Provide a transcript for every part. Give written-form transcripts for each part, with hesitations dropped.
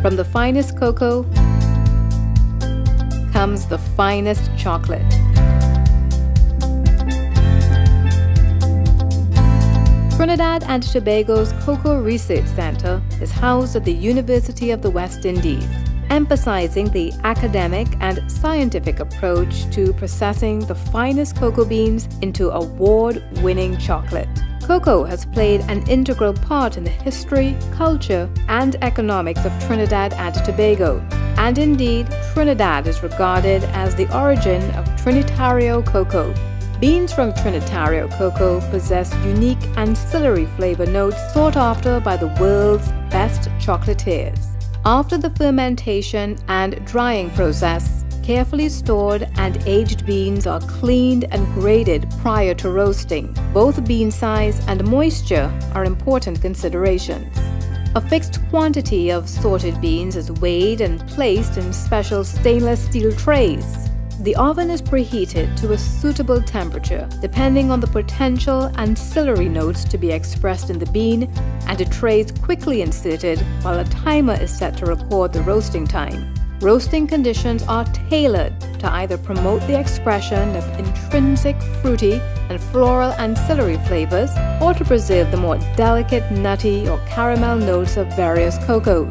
From the finest cocoa comes the finest chocolate. Trinidad and Tobago's Cocoa Research Center is housed at the University of the West Indies, emphasizing the academic and scientific approach to processing the finest cocoa beans into award-winning chocolate. Cocoa has played an integral part in the history, culture, and economics of Trinidad and Tobago. And indeed, Trinidad is regarded as the origin of Trinitario cocoa. Beans from Trinitario cocoa possess unique ancillary flavor notes sought after by the world's best chocolatiers. After the fermentation and drying process, carefully stored and aged beans are cleaned and graded prior to roasting. Both bean size and moisture are important considerations. A fixed quantity of sorted beans is weighed and placed in special stainless steel trays. The oven is preheated to a suitable temperature depending on the potential ancillary notes to be expressed in the bean, and a tray is quickly inserted while a timer is set to record the roasting time. Roasting conditions are tailored to either promote the expression of intrinsic fruity and floral ancillary flavors or to preserve the more delicate nutty or caramel notes of various cocoas.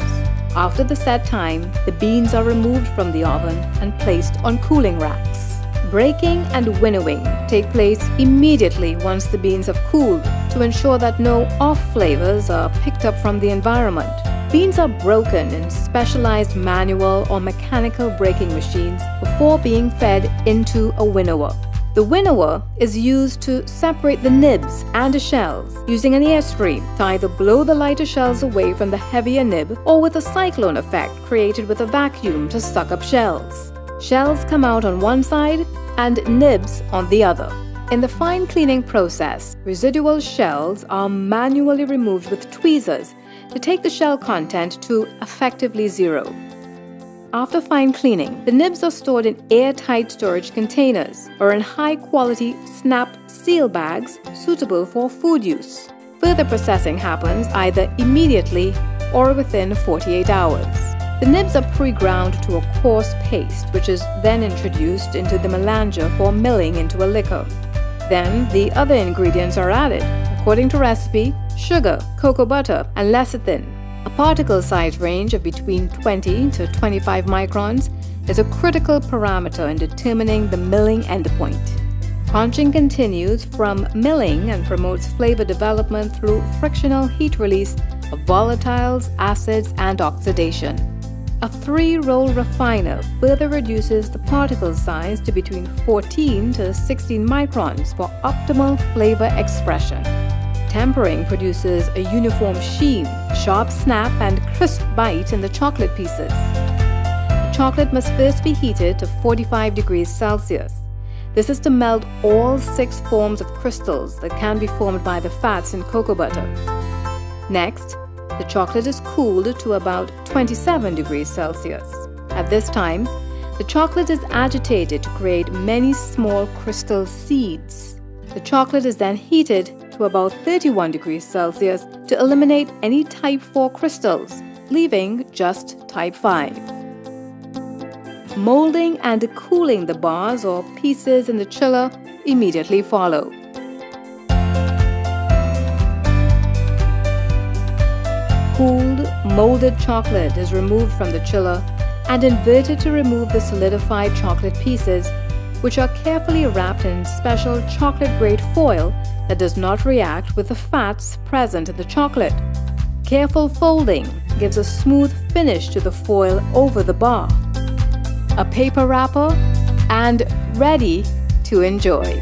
After the set time, the beans are removed from the oven and placed on cooling racks. Breaking and winnowing take place immediately once the beans have cooled to ensure that no off flavors are picked up from the environment. Beans are broken in specialized manual or mechanical breaking machines before being fed into a winnower. The winnower is used to separate the nibs and the shells using an airstream to either blow the lighter shells away from the heavier nib or with a cyclone effect created with a vacuum to suck up shells. Shells come out on one side and nibs on the other. In the fine cleaning process, residual shells are manually removed with tweezers to take the shell content to effectively zero. After fine cleaning, the nibs are stored in airtight storage containers or in high-quality snap seal bags suitable for food use. Further processing happens either immediately or within 48 hours. The nibs are pre-ground to a coarse paste, which is then introduced into the melanger for milling into a liquor. Then the other ingredients are added, according to recipe: sugar, cocoa butter, and lecithin. A particle size range of between 20 to 25 microns is a critical parameter in determining the milling endpoint. Conching continues from milling and promotes flavor development through frictional heat release of volatiles, acids, and oxidation. A 3-roll refiner further reduces the particle size to between 14 to 16 microns for optimal flavor expression. Tempering produces a uniform sheen, sharp snap, and crisp bite in the chocolate pieces. The chocolate must first be heated to 45 degrees Celsius. This is to melt all 6 forms of crystals that can be formed by the fats in cocoa butter. Next, the chocolate is cooled to about 27 degrees Celsius. At this time, the chocolate is agitated to create many small crystal seeds. The chocolate is then heated to about 31 degrees Celsius to eliminate any type 4 crystals, leaving just type 5. Molding and cooling the bars or pieces in the chiller immediately follow. Cooled, molded chocolate is removed from the chiller and inverted to remove the solidified chocolate pieces, which are carefully wrapped in special chocolate-grade foil that does not react with the fats present in the chocolate. Careful folding gives a smooth finish to the foil over the bar. A paper wrapper, and ready to enjoy.